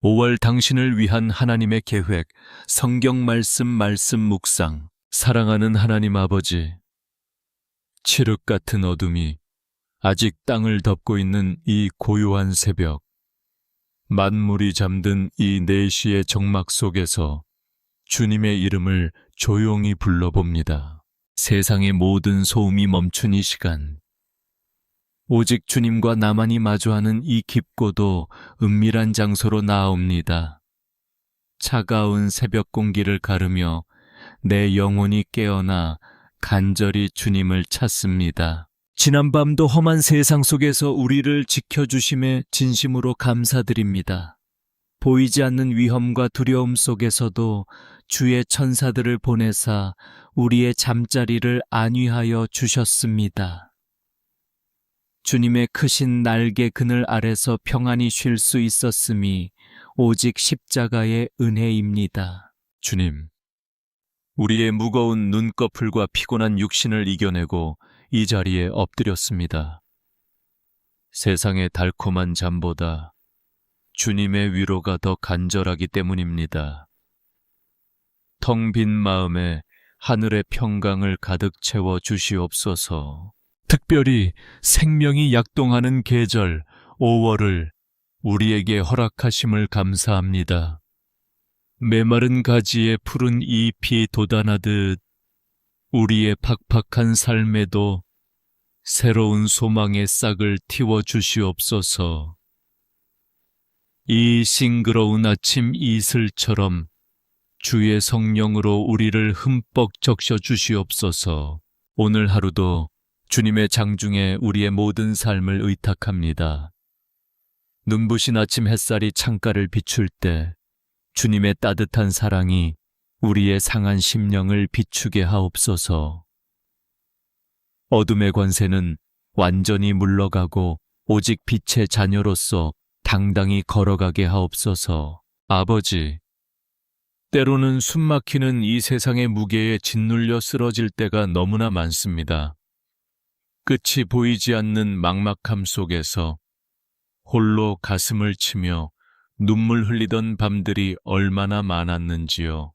5월 당신을 위한 하나님의 계획, 성경 말씀 묵상. 사랑하는 하나님 아버지, 칠흑 같은 어둠이 아직 땅을 덮고 있는 이 고요한 새벽, 만물이 잠든 이 4시의 정막 속에서 주님의 이름을 조용히 불러봅니다. 세상의 모든 소음이 멈춘 이 시간, 오직 주님과 나만이 마주하는 이 깊고도 은밀한 장소로 나아옵니다. 차가운 새벽 공기를 가르며 내 영혼이 깨어나 간절히 주님을 찾습니다. 지난밤도 험한 세상 속에서 우리를 지켜주심에 진심으로 감사드립니다. 보이지 않는 위험과 두려움 속에서도 주의 천사들을 보내사 우리의 잠자리를 안위하여 주셨습니다. 주님의 크신 날개 그늘 아래서 평안히 쉴 수 있었음이 오직 십자가의 은혜입니다. 주님, 우리의 무거운 눈꺼풀과 피곤한 육신을 이겨내고 이 자리에 엎드렸습니다. 세상의 달콤한 잠보다 주님의 위로가 더 간절하기 때문입니다. 텅 빈 마음에 하늘의 평강을 가득 채워 주시옵소서. 특별히 생명이 약동하는 계절 5월을 우리에게 허락하심을 감사합니다. 메마른 가지에 푸른 잎이 돋아나듯 우리의 팍팍한 삶에도 새로운 소망의 싹을 틔워 주시옵소서. 이 싱그러운 아침 이슬처럼 주의 성령으로 우리를 흠뻑 적셔 주시옵소서. 오늘 하루도 주님의 장중에 우리의 모든 삶을 의탁합니다. 눈부신 아침 햇살이 창가를 비출 때 주님의 따뜻한 사랑이 우리의 상한 심령을 비추게 하옵소서. 어둠의 권세는 완전히 물러가고 오직 빛의 자녀로서 당당히 걸어가게 하옵소서. 아버지, 때로는 숨막히는 이 세상의 무게에 짓눌려 쓰러질 때가 너무나 많습니다. 끝이 보이지 않는 막막함 속에서 홀로 가슴을 치며 눈물 흘리던 밤들이 얼마나 많았는지요.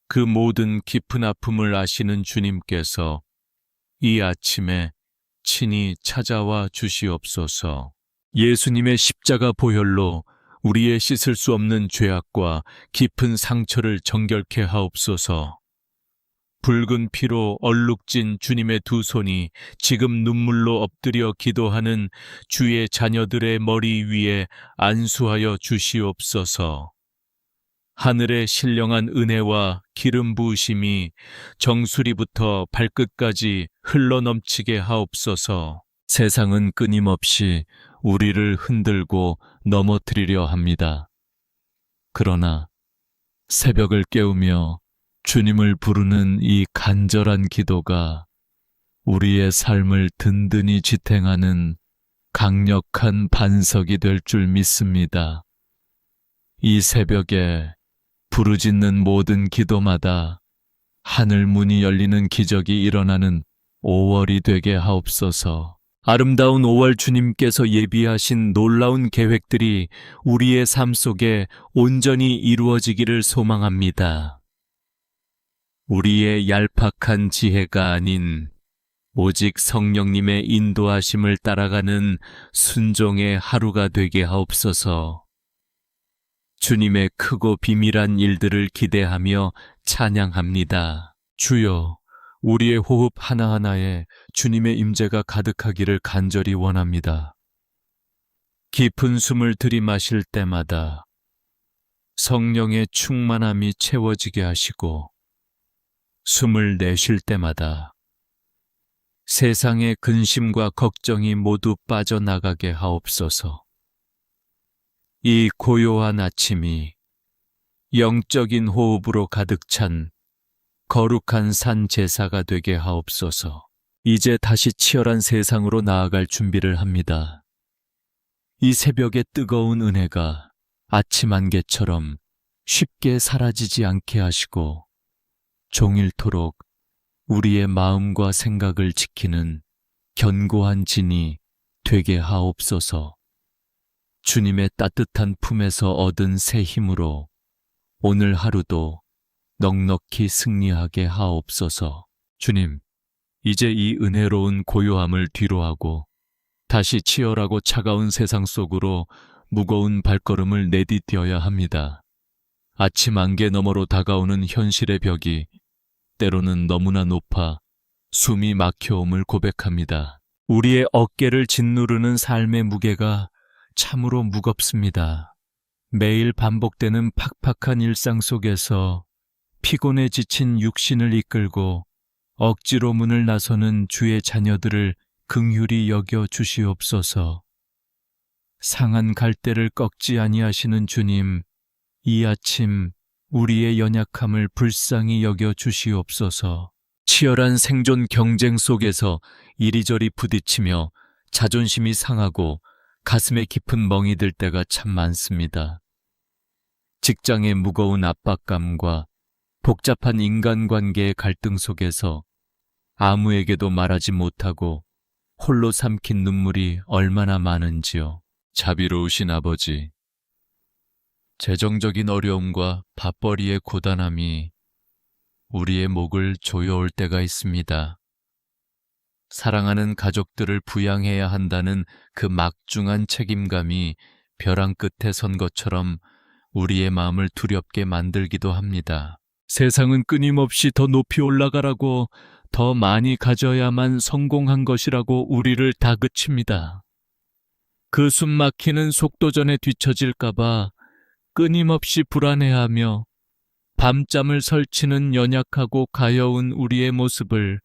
그 모든 깊은 아픔을 아시는 주님께서 이 아침에 친히 찾아와 주시옵소서. 예수님의 십자가 보혈로 우리의 씻을 수 없는 죄악과 깊은 상처를 정결케 하옵소서. 붉은 피로 얼룩진 주님의 두 손이 지금 눈물로 엎드려 기도하는 주의 자녀들의 머리 위에 안수하여 주시옵소서. 하늘의 신령한 은혜와 기름 부으심이 정수리부터 발끝까지 흘러넘치게 하옵소서. 세상은 끊임없이 우리를 흔들고 넘어뜨리려 합니다. 그러나 새벽을 깨우며 주님을 부르는 이 간절한 기도가 우리의 삶을 든든히 지탱하는 강력한 반석이 될 줄 믿습니다. 이 새벽에 부르짖는 모든 기도마다 하늘 문이 열리는 기적이 일어나는 5월이 되게 하옵소서. 아름다운 5월 주님께서 예비하신 놀라운 계획들이 우리의 삶 속에 온전히 이루어지기를 소망합니다. 우리의 얄팍한 지혜가 아닌 오직 성령님의 인도하심을 따라가는 순종의 하루가 되게 하옵소서. 주님의 크고 비밀한 일들을 기대하며 찬양합니다. 주여, 우리의 호흡 하나하나에 주님의 임재가 가득하기를 간절히 원합니다. 깊은 숨을 들이마실 때마다 성령의 충만함이 채워지게 하시고 숨을 내쉴 때마다 세상의 근심과 걱정이 모두 빠져나가게 하옵소서. 이 고요한 아침이 영적인 호흡으로 가득 찬 거룩한 산 제사가 되게 하옵소서. 이제 다시 치열한 세상으로 나아갈 준비를 합니다. 이 새벽의 뜨거운 은혜가 아침 안개처럼 쉽게 사라지지 않게 하시고 종일토록 우리의 마음과 생각을 지키는 견고한 진이 되게 하옵소서. 주님의 따뜻한 품에서 얻은 새 힘으로 오늘 하루도 넉넉히 승리하게 하옵소서. 주님, 이제 이 은혜로운 고요함을 뒤로하고 다시 치열하고 차가운 세상 속으로 무거운 발걸음을 내디뎌야 합니다. 아침 안개 너머로 다가오는 현실의 벽이 때로는 너무나 높아 숨이 막혀옴을 고백합니다. 우리의 어깨를 짓누르는 삶의 무게가 참으로 무겁습니다. 매일 반복되는 팍팍한 일상 속에서 피곤에 지친 육신을 이끌고 억지로 문을 나서는 주의 자녀들을 긍휼히 여겨 주시옵소서. 상한 갈대를 꺾지 아니하시는 주님, 이 아침 우리의 연약함을 불쌍히 여겨 주시옵소서. 치열한 생존 경쟁 속에서 이리저리 부딪히며 자존심이 상하고 가슴에 깊은 멍이 들 때가 참 많습니다. 직장의 무거운 압박감과 복잡한 인간관계의 갈등 속에서 아무에게도 말하지 못하고 홀로 삼킨 눈물이 얼마나 많은지요. 자비로우신 아버지, 재정적인 어려움과 밥벌이의 고단함이 우리의 목을 조여올 때가 있습니다. 사랑하는 가족들을 부양해야 한다는 그 막중한 책임감이 벼랑 끝에 선 것처럼 우리의 마음을 두렵게 만들기도 합니다. 세상은 끊임없이 더 높이 올라가라고, 더 많이 가져야만 성공한 것이라고 우리를 다그칩니다. 그 숨막히는 속도전에 뒤처질까봐 끊임없이 불안해하며 밤잠을 설치는 연약하고 가여운 우리의 모습을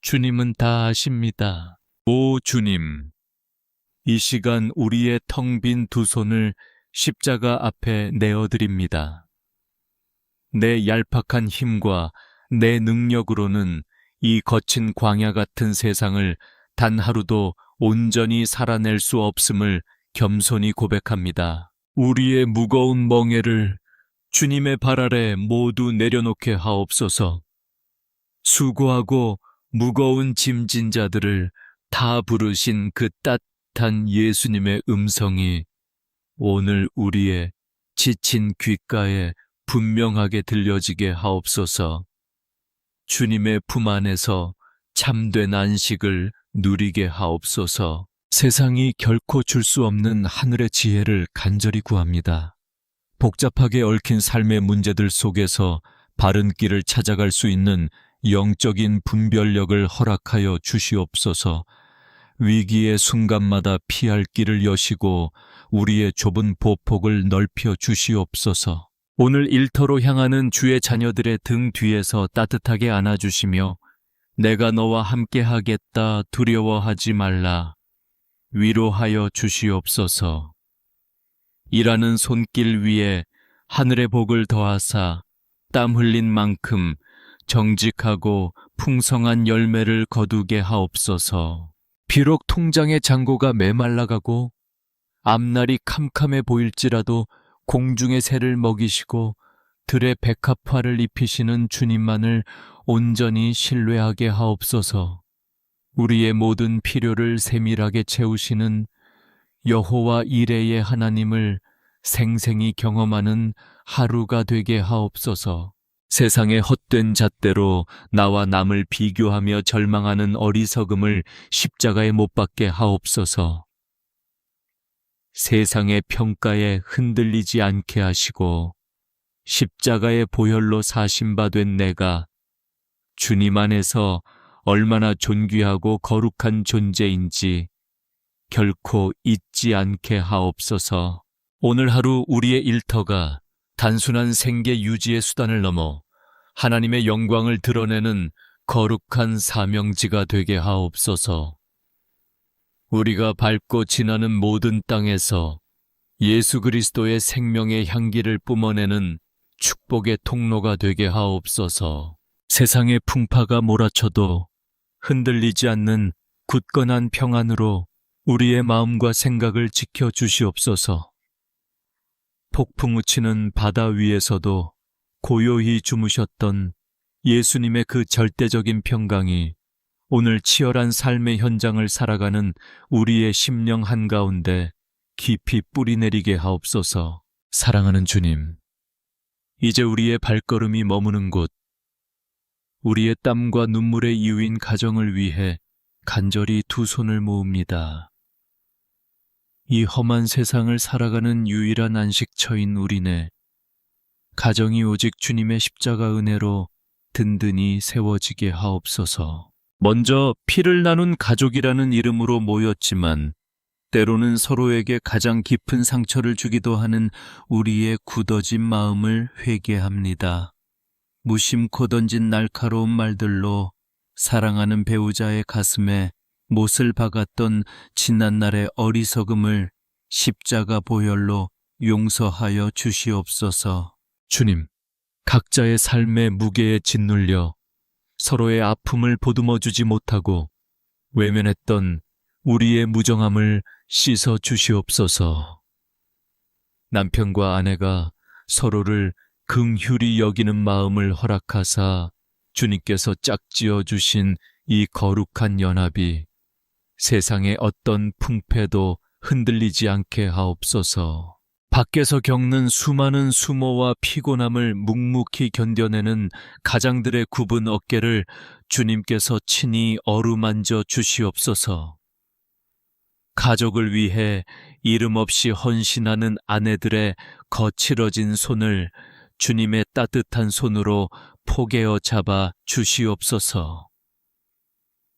주님은 다 아십니다. 오 주님, 이 시간 우리의 텅 빈 두 손을 십자가 앞에 내어드립니다. 내 얄팍한 힘과 내 능력으로는 이 거친 광야 같은 세상을 단 하루도 온전히 살아낼 수 없음을 겸손히 고백합니다. 우리의 무거운 멍에를 주님의 발 아래 모두 내려놓게 하옵소서. 수고하고 무거운 짐진 자들을 다 부르신 그 따뜻한 예수님의 음성이 오늘 우리의 지친 귓가에 분명하게 들려지게 하옵소서. 주님의 품 안에서 참된 안식을 누리게 하옵소서. 세상이 결코 줄 수 없는 하늘의 지혜를 간절히 구합니다. 복잡하게 얽힌 삶의 문제들 속에서 바른 길을 찾아갈 수 있는 영적인 분별력을 허락하여 주시옵소서. 위기의 순간마다 피할 길을 여시고 우리의 좁은 보폭을 넓혀 주시옵소서. 오늘 일터로 향하는 주의 자녀들의 등 뒤에서 따뜻하게 안아주시며 내가 너와 함께 하겠다, 두려워하지 말라, 위로하여 주시옵소서. 일하는 손길 위에 하늘의 복을 더하사 땀 흘린 만큼 정직하고 풍성한 열매를 거두게 하옵소서. 비록 통장의 잔고가 메말라가고 앞날이 캄캄해 보일지라도 공중의 새를 먹이시고 들의 백합화를 입히시는 주님만을 온전히 신뢰하게 하옵소서. 우리의 모든 필요를 세밀하게 채우시는 여호와 이레의 하나님을 생생히 경험하는 하루가 되게 하옵소서. 세상의 헛된 잣대로 나와 남을 비교하며 절망하는 어리석음을 십자가에 못 박게 하옵소서. 세상의 평가에 흔들리지 않게 하시고 십자가의 보혈로 사신 바 된 내가 주님 안에서 얼마나 존귀하고 거룩한 존재인지 결코 잊지 않게 하옵소서. 오늘 하루 우리의 일터가 단순한 생계 유지의 수단을 넘어 하나님의 영광을 드러내는 거룩한 사명지가 되게 하옵소서. 우리가 밟고 지나는 모든 땅에서 예수 그리스도의 생명의 향기를 뿜어내는 축복의 통로가 되게 하옵소서. 세상의 풍파가 몰아쳐도 흔들리지 않는 굳건한 평안으로 우리의 마음과 생각을 지켜주시옵소서. 폭풍 우치는 바다 위에서도 고요히 주무셨던 예수님의 그 절대적인 평강이 오늘 치열한 삶의 현장을 살아가는 우리의 심령 한가운데 깊이 뿌리내리게 하옵소서. 사랑하는 주님, 이제 우리의 발걸음이 머무는 곳, 우리의 땀과 눈물의 이유인 가정을 위해 간절히 두 손을 모읍니다. 이 험한 세상을 살아가는 유일한 안식처인 우리네, 가정이 오직 주님의 십자가 은혜로 든든히 세워지게 하옵소서. 먼저 피를 나눈 가족이라는 이름으로 모였지만 때로는 서로에게 가장 깊은 상처를 주기도 하는 우리의 굳어진 마음을 회개합니다. 무심코 던진 날카로운 말들로 사랑하는 배우자의 가슴에 못을 박았던 지난날의 어리석음을 십자가 보혈로 용서하여 주시옵소서. 주님, 각자의 삶의 무게에 짓눌려 서로의 아픔을 보듬어 주지 못하고 외면했던 우리의 무정함을 씻어 주시옵소서. 남편과 아내가 서로를 긍휼히 여기는 마음을 허락하사 주님께서 짝지어 주신 이 거룩한 연합이 세상의 어떤 풍패도 흔들리지 않게 하옵소서. 밖에서 겪는 수많은 수모와 피곤함을 묵묵히 견뎌내는 가장들의 굽은 어깨를 주님께서 친히 어루만져 주시옵소서. 가족을 위해 이름 없이 헌신하는 아내들의 거칠어진 손을 주님의 따뜻한 손으로 포개어 잡아 주시옵소서.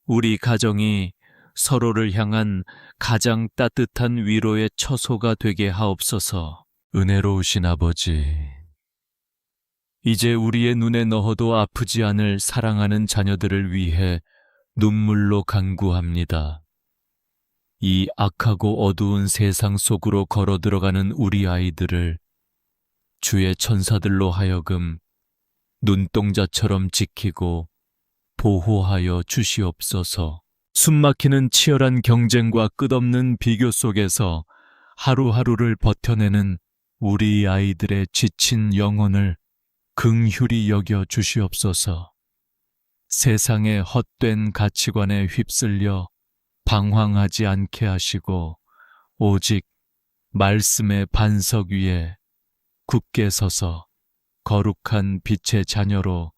우리 가정이 서로를 향한 가장 따뜻한 위로의 처소가 되게 하옵소서. 은혜로우신 아버지, 이제 우리의 눈에 넣어도 아프지 않을 사랑하는 자녀들을 위해 눈물로 간구합니다. 이 악하고 어두운 세상 속으로 걸어 들어가는 우리 아이들을 주의 천사들로 하여금 눈동자처럼 지키고 보호하여 주시옵소서. 숨막히는 치열한 경쟁과 끝없는 비교 속에서 하루하루를 버텨내는 우리 아이들의 지친 영혼을 긍휼히 여겨 주시옵소서. 세상의 헛된 가치관에 휩쓸려 방황하지 않게 하시고 오직 말씀의 반석 위에 굳게 서서 거룩한 빛의 자녀로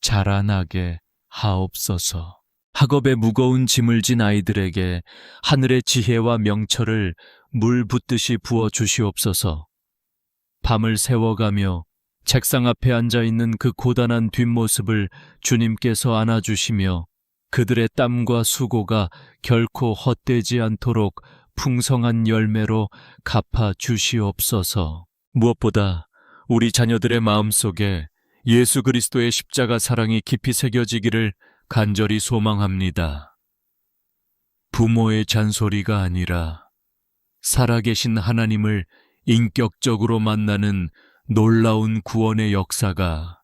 자라나게 하옵소서. 학업에 무거운 짐을 진 아이들에게 하늘의 지혜와 명철을 물 붓듯이 부어 주시옵소서. 밤을 새워가며 책상 앞에 앉아있는 그 고단한 뒷모습을 주님께서 안아주시며 그들의 땀과 수고가 결코 헛되지 않도록 풍성한 열매로 갚아 주시옵소서. 무엇보다 우리 자녀들의 마음속에 예수 그리스도의 십자가 사랑이 깊이 새겨지기를 간절히 소망합니다. 부모의 잔소리가 아니라 살아계신 하나님을 인격적으로 만나는 놀라운 구원의 역사가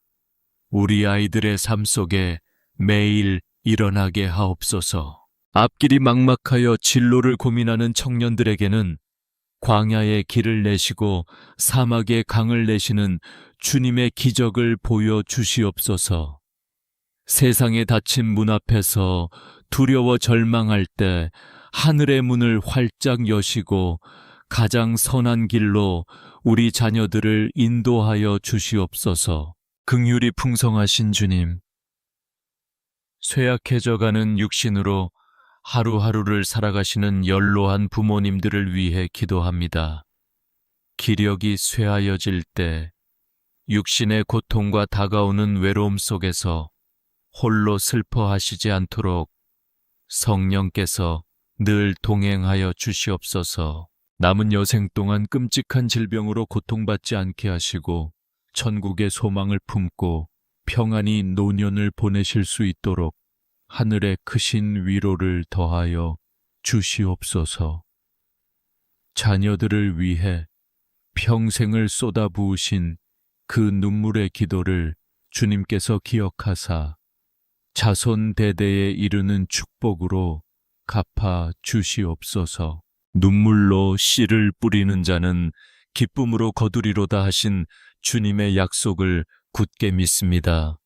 우리 아이들의 삶 속에 매일 일어나게 하옵소서. 앞길이 막막하여 진로를 고민하는 청년들에게는 광야의 길을 내시고 사막의 강을 내시는 주님의 기적을 보여주시옵소서. 세상의 닫힌 문 앞에서 두려워 절망할 때 하늘의 문을 활짝 여시고 가장 선한 길로 우리 자녀들을 인도하여 주시옵소서. 긍휼이 풍성하신 주님, 쇠약해져가는 육신으로 하루하루를 살아가시는 연로한 부모님들을 위해 기도합니다. 기력이 쇠하여질 때 육신의 고통과 다가오는 외로움 속에서 홀로 슬퍼하시지 않도록 성령께서 늘 동행하여 주시옵소서. 남은 여생 동안 끔찍한 질병으로 고통받지 않게 하시고 천국의 소망을 품고 평안히 노년을 보내실 수 있도록 하늘의 크신 위로를 더하여 주시옵소서. 자녀들을 위해 평생을 쏟아부으신 그 눈물의 기도를 주님께서 기억하사 자손 대대에 이르는 축복으로 갚아 주시옵소서. 눈물로 씨를 뿌리는 자는 기쁨으로 거두리로다 하신 주님의 약속을 굳게 믿습니다.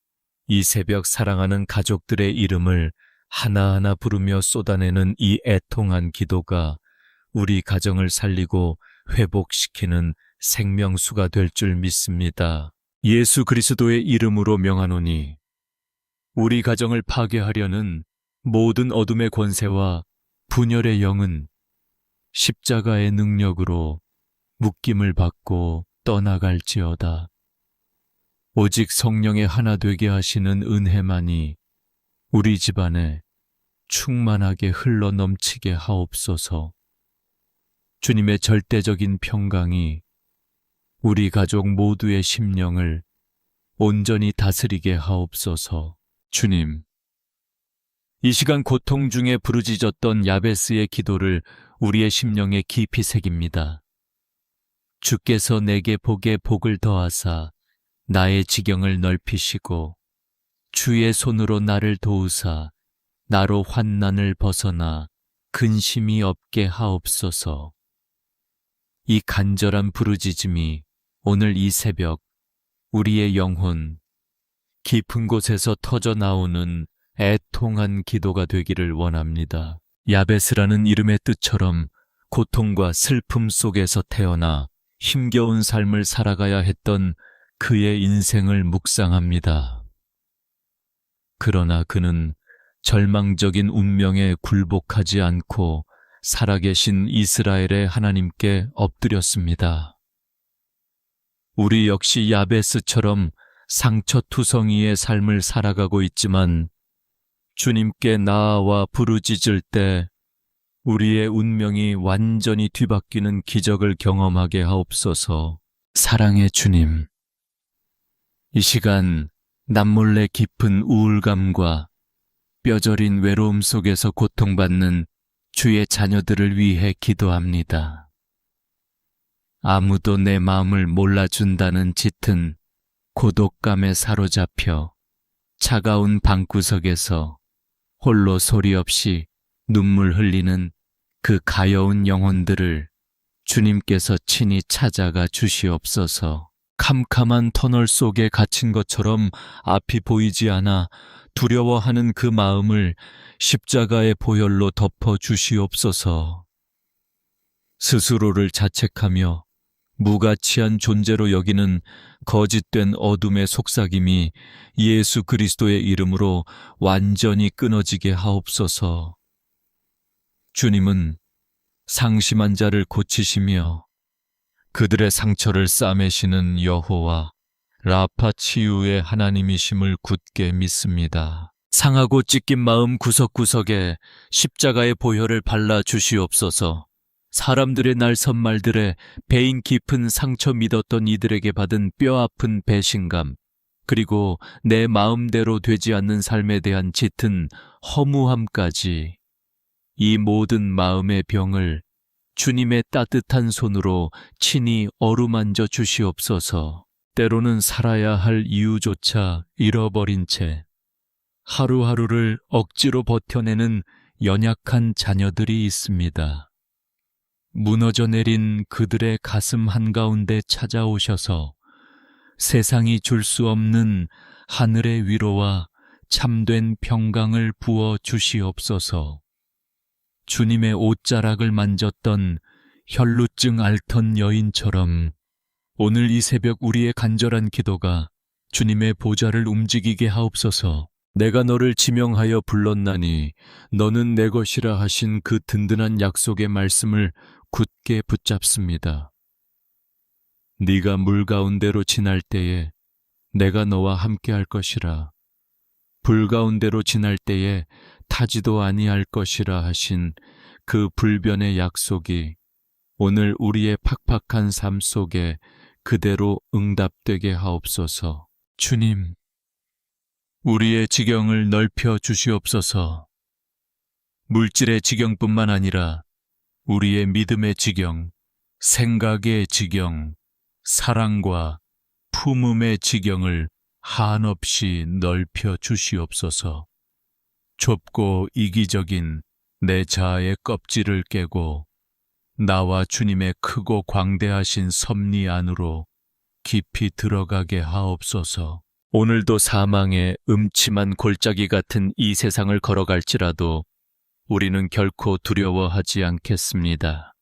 이 새벽 사랑하는 가족들의 이름을 하나하나 부르며 쏟아내는 이 애통한 기도가 우리 가정을 살리고 회복시키는 생명수가 될 줄 믿습니다. 예수 그리스도의 이름으로 명하노니 우리 가정을 파괴하려는 모든 어둠의 권세와 분열의 영은 십자가의 능력으로 묶임을 받고 떠나갈지어다. 오직 성령의 하나 되게 하시는 은혜만이 우리 집안에 충만하게 흘러 넘치게 하옵소서. 주님의 절대적인 평강이 우리 가족 모두의 심령을 온전히 다스리게 하옵소서. 주님, 이 시간 고통 중에 부르짖었던 야베스의 기도를 우리의 심령에 깊이 새깁니다. 주께서 내게 복에 복을 더하사 나의 지경을 넓히시고 주의 손으로 나를 도우사 나로 환난을 벗어나 근심이 없게 하옵소서. 이 간절한 부르짖음이 오늘 이 새벽 우리의 영혼 깊은 곳에서 터져 나오는 애통한 기도가 되기를 원합니다. 야베스라는 이름의 뜻처럼 고통과 슬픔 속에서 태어나 힘겨운 삶을 살아가야 했던 그의 인생을 묵상합니다. 그러나 그는 절망적인 운명에 굴복하지 않고 살아계신 이스라엘의 하나님께 엎드렸습니다. 우리 역시 야베스처럼 상처투성이의 삶을 살아가고 있지만 주님께 나아와 부르짖을 때 우리의 운명이 완전히 뒤바뀌는 기적을 경험하게 하옵소서. 사랑의 주님, 이 시간 남몰래 깊은 우울감과 뼈저린 외로움 속에서 고통받는 주의 자녀들을 위해 기도합니다. 아무도 내 마음을 몰라준다는 짙은 고독감에 사로잡혀 차가운 방구석에서 홀로 소리 없이 눈물 흘리는 그 가여운 영혼들을 주님께서 친히 찾아가 주시옵소서. 캄캄한 터널 속에 갇힌 것처럼 앞이 보이지 않아 두려워하는 그 마음을 십자가의 보혈로 덮어 주시옵소서. 스스로를 자책하며 무가치한 존재로 여기는 거짓된 어둠의 속삭임이 예수 그리스도의 이름으로 완전히 끊어지게 하옵소서. 주님은 상심한 자를 고치시며 그들의 상처를 싸매시는 여호와 라파 치유의 하나님이심을 굳게 믿습니다. 상하고 찢긴 마음 구석구석에 십자가의 보혈을 발라 주시옵소서. 사람들의 날선 말들에 배인 깊은 상처 믿었던 이들에게 받은 뼈아픈 배신감, 그리고 내 마음대로 되지 않는 삶에 대한 짙은 허무함까지 이 모든 마음의 병을 주님의 따뜻한 손으로 친히 어루만져 주시옵소서. 때로는 살아야 할 이유조차 잃어버린 채 하루하루를 억지로 버텨내는 연약한 자녀들이 있습니다. 무너져 내린 그들의 가슴 한가운데 찾아오셔서 세상이 줄 수 없는 하늘의 위로와 참된 평강을 부어 주시옵소서. 주님의 옷자락을 만졌던 혈루증 앓던 여인처럼 오늘 이 새벽 우리의 간절한 기도가 주님의 보좌를 움직이게 하옵소서. 내가 너를 지명하여 불렀나니 너는 내 것이라 하신 그 든든한 약속의 말씀을 굳게 붙잡습니다. 네가 물 가운데로 지날 때에 내가 너와 함께할 것이라. 불 가운데로 지날 때에 타지도 아니할 것이라 하신 그 불변의 약속이 오늘 우리의 팍팍한 삶 속에 그대로 응답되게 하옵소서. 주님, 우리의 지경을 넓혀 주시옵소서. 물질의 지경뿐만 아니라 우리의 믿음의 지경, 생각의 지경, 사랑과 품음의 지경을 한없이 넓혀 주시옵소서. 좁고 이기적인 내 자아의 껍질을 깨고 나와 주님의 크고 광대하신 섭리 안으로 깊이 들어가게 하옵소서. 오늘도 사망의 음침한 골짜기 같은 이 세상을 걸어갈지라도 우리는 결코 두려워하지 않겠습니다.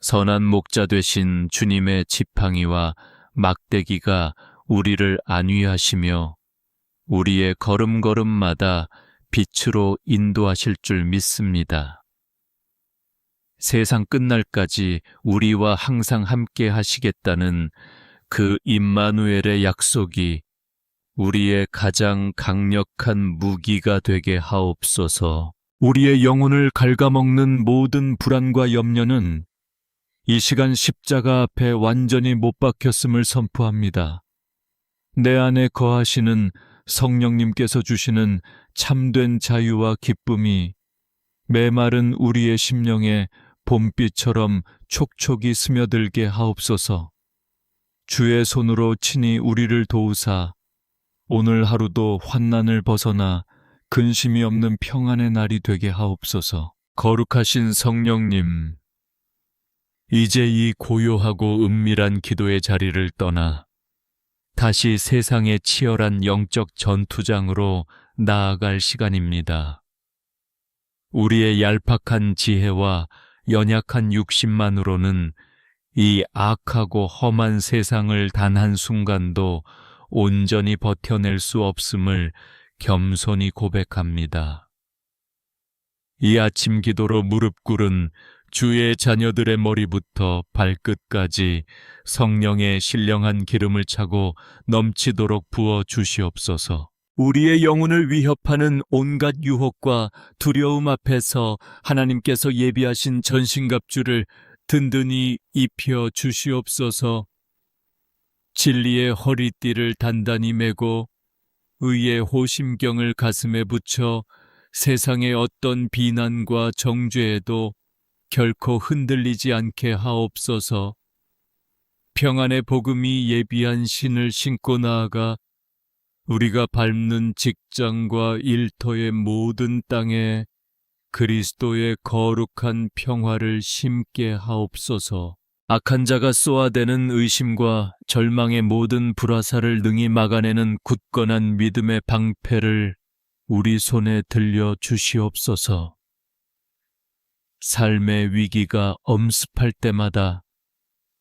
선한 목자 되신 주님의 지팡이와 막대기가 우리를 안위하시며 우리의 걸음걸음마다 빛으로 인도하실 줄 믿습니다. 세상 끝날까지 우리와 항상 함께 하시겠다는 그 임마누엘의 약속이 우리의 가장 강력한 무기가 되게 하옵소서. 우리의 영혼을 갉아먹는 모든 불안과 염려는 이 시간 십자가 앞에 완전히 못 박혔음을 선포합니다. 내 안에 거하시는 성령님께서 주시는 참된 자유와 기쁨이 메마른 우리의 심령에 봄비처럼 촉촉이 스며들게 하옵소서. 주의 손으로 친히 우리를 도우사 오늘 하루도 환난을 벗어나 근심이 없는 평안의 날이 되게 하옵소서. 거룩하신 성령님, 이제 이 고요하고 은밀한 기도의 자리를 떠나 다시 세상의 치열한 영적 전투장으로 나아갈 시간입니다. 우리의 얄팍한 지혜와 연약한 육신만으로는 이 악하고 험한 세상을 단 한순간도 온전히 버텨낼 수 없음을 겸손히 고백합니다. 이 아침 기도로 무릎 꿇은 주의 자녀들의 머리부터 발끝까지 성령의 신령한 기름을 차고 넘치도록 부어 주시옵소서. 우리의 영혼을 위협하는 온갖 유혹과 두려움 앞에서 하나님께서 예비하신 전신갑주를 든든히 입혀 주시옵소서. 진리의 허리띠를 단단히 메고 의의 호심경을 가슴에 붙여 세상의 어떤 비난과 정죄에도 결코 흔들리지 않게 하옵소서. 평안의 복음이 예비한 신을 신고 나아가 우리가 밟는 직장과 일터의 모든 땅에 그리스도의 거룩한 평화를 심게 하옵소서. 악한 자가 쏘아대는 의심과 절망의 모든 불화살을 능히 막아내는 굳건한 믿음의 방패를 우리 손에 들려 주시옵소서. 삶의 위기가 엄습할 때마다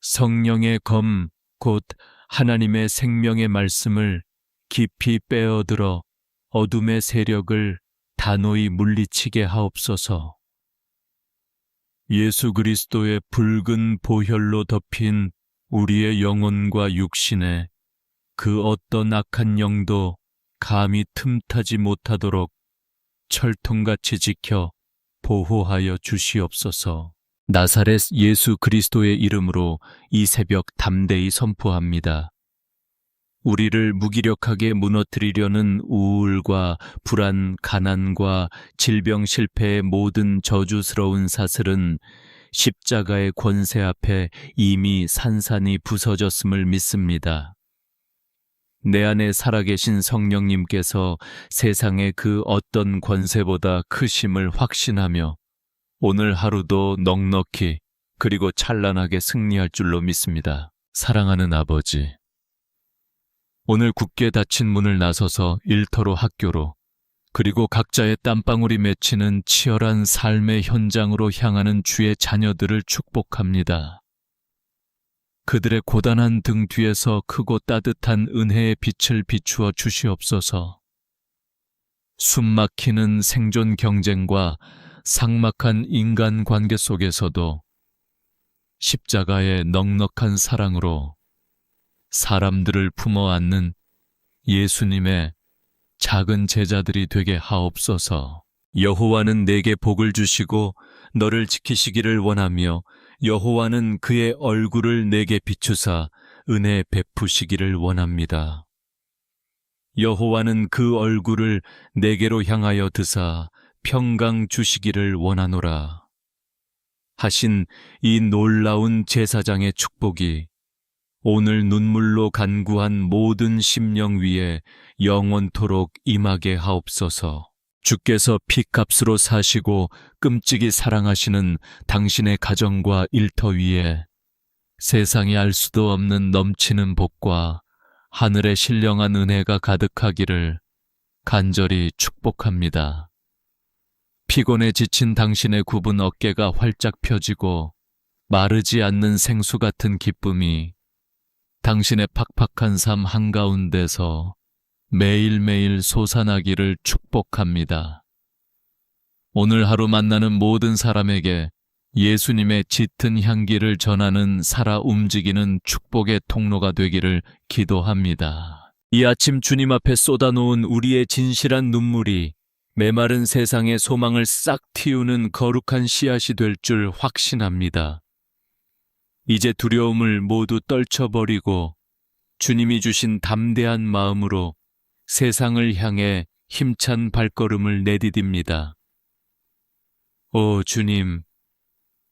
성령의 검, 곧 하나님의 생명의 말씀을 깊이 빼어들어 어둠의 세력을 단호히 물리치게 하옵소서. 예수 그리스도의 붉은 보혈로 덮인 우리의 영혼과 육신에 그 어떤 악한 영도 감히 틈타지 못하도록 철통같이 지켜 보호하여 주시옵소서. 나사렛 예수 그리스도의 이름으로 이 새벽 담대히 선포합니다. 우리를 무기력하게 무너뜨리려는 우울과 불안, 가난과 질병 실패의 모든 저주스러운 사슬은 십자가의 권세 앞에 이미 산산이 부서졌음을 믿습니다. 내 안에 살아계신 성령님께서 세상의 그 어떤 권세보다 크심을 확신하며 오늘 하루도 넉넉히 그리고 찬란하게 승리할 줄로 믿습니다. 사랑하는 아버지, 오늘 굳게 닫힌 문을 나서서 일터로 학교로 그리고 각자의 땀방울이 맺히는 치열한 삶의 현장으로 향하는 주의 자녀들을 축복합니다. 그들의 고단한 등 뒤에서 크고 따뜻한 은혜의 빛을 비추어 주시옵소서. 숨막히는 생존 경쟁과 삭막한 인간관계 속에서도 십자가의 넉넉한 사랑으로 사람들을 품어 안는 예수님의 작은 제자들이 되게 하옵소서. 여호와는 내게 복을 주시고 너를 지키시기를 원하며 여호와는 그의 얼굴을 내게 비추사 은혜 베푸시기를 원합니다. 여호와는 그 얼굴을 내게로 향하여 드사 평강 주시기를 원하노라 하신 이 놀라운 제사장의 축복이 오늘 눈물로 간구한 모든 심령 위에 영원토록 임하게 하옵소서. 주께서 피값으로 사시고 끔찍이 사랑하시는 당신의 가정과 일터 위에 세상이 알 수도 없는 넘치는 복과 하늘의 신령한 은혜가 가득하기를 간절히 축복합니다. 피곤에 지친 당신의 굽은 어깨가 활짝 펴지고 마르지 않는 생수 같은 기쁨이 당신의 팍팍한 삶 한가운데서 매일매일 솟아나기를 축복합니다. 오늘 하루 만나는 모든 사람에게 예수님의 짙은 향기를 전하는 살아 움직이는 축복의 통로가 되기를 기도합니다. 이 아침 주님 앞에 쏟아놓은 우리의 진실한 눈물이 메마른 세상의 소망을 싹 틔우는 거룩한 씨앗이 될 줄 확신합니다. 이제 두려움을 모두 떨쳐버리고 주님이 주신 담대한 마음으로 세상을 향해 힘찬 발걸음을 내디딥니다. 오 주님,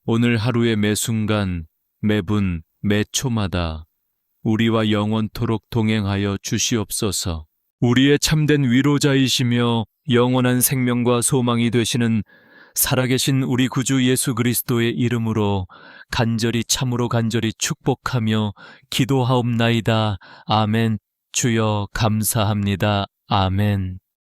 오늘 하루의 매 순간, 매분, 매 초마다 우리와 영원토록 동행하여 주시옵소서. 우리의 참된 위로자이시며 영원한 생명과 소망이 되시는 살아계신 우리 구주 예수 그리스도의 이름으로 간절히 참으로 간절히 축복하며 기도하옵나이다. 아멘. 주여 감사합니다. 아멘.